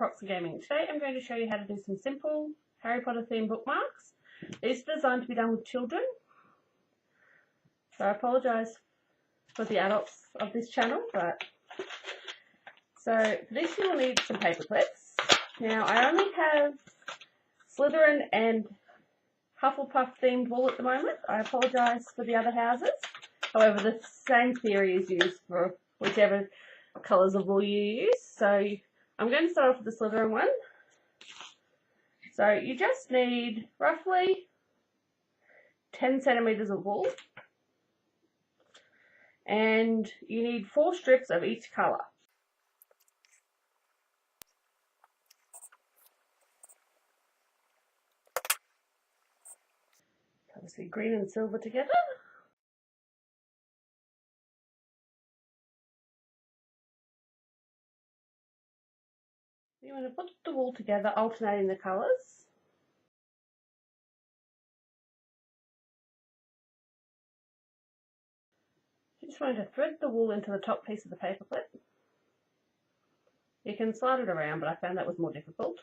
Bookmarks and Gaming. Today I'm going to show you how to do some simple Harry Potter themed bookmarks. These are designed to be done with children, so I apologise for the adults of this channel. So for this you will need some paper clips. Now I only have Slytherin and Hufflepuff themed wool at the moment. I apologise for the other houses. However, the same theory is used for whichever colours of wool you use. So I'm going to start off with the Slytherin one. So you just need roughly 10 centimetres of wool, and you need 4 strips of each colour. Obviously green and silver together. You want to put the wool together, alternating the colours. You just want to thread the wool into the top piece of the paper clip. You can slide it around, but I found that was more difficult.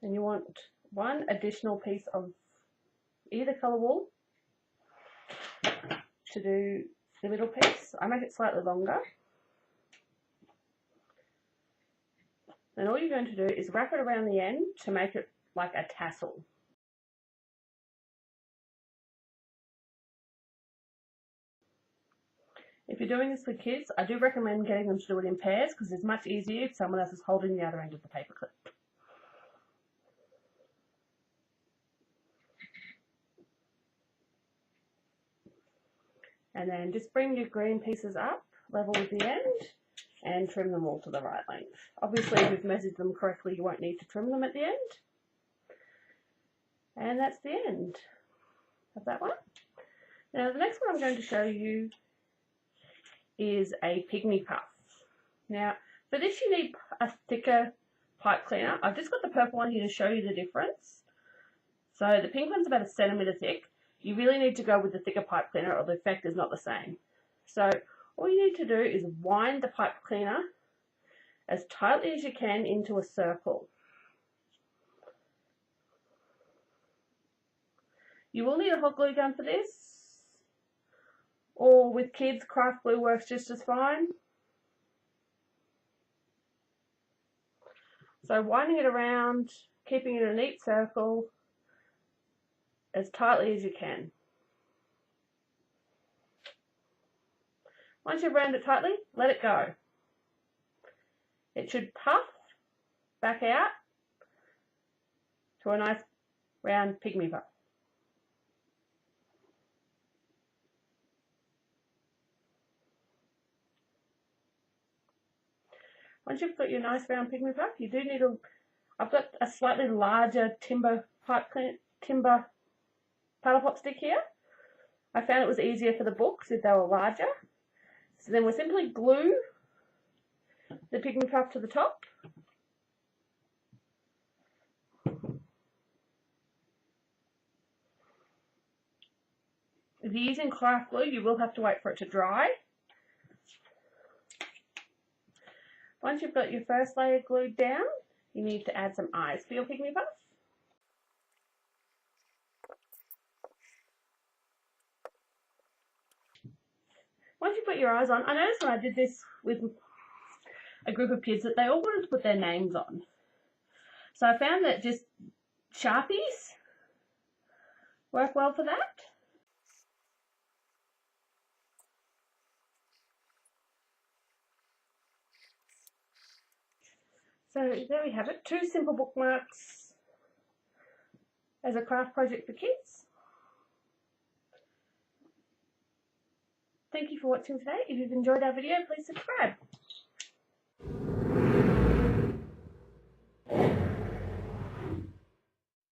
And you want one additional piece of either colour wool to do the middle piece. I make it slightly longer. Then all you're going to do is wrap it around the end to make it like a tassel. If you're doing this with kids, I do recommend getting them to do it in pairs because it's much easier if someone else is holding the other end of the paper clip. And then just bring your green pieces up, level with the end, and trim them all to the right length. Obviously, if you've measured them correctly, you won't need to trim them at the end. And that's the end of that one. Now, the next one I'm going to show you is a pygmy puff. Now, for this you need a thicker pipe cleaner. I've just got the purple one here to show you the difference. So the pink one's about 1 centimetre thick. You really need to go with the thicker pipe cleaner or the effect is not the same. So all you need to do is wind the pipe cleaner as tightly as you can into a circle. You will need a hot glue gun for this, or with kids, craft glue works just as fine. So winding it around, keeping it in a neat circle as tightly as you can. Once you've wound it tightly, let it go. It should puff back out to a nice round pygmy puff. Once you've got your nice round pygmy puff, you do need I've got a slightly larger timber paddle pop stick here. I found it was easier for the books if they were larger. So then we'll simply glue the pygmy puff to the top. If you're using craft glue, you will have to wait for it to dry. Once you've got your first layer glued down, you need to add some eyes for your pygmy puff. Once you've got your eyes on, I noticed when I did this with a group of kids that they all wanted to put their names on. So I found that just Sharpies work well for that. So there we have it, 2 simple bookmarks as a craft project for kids. Thank you for watching today. If you've enjoyed our video, please subscribe.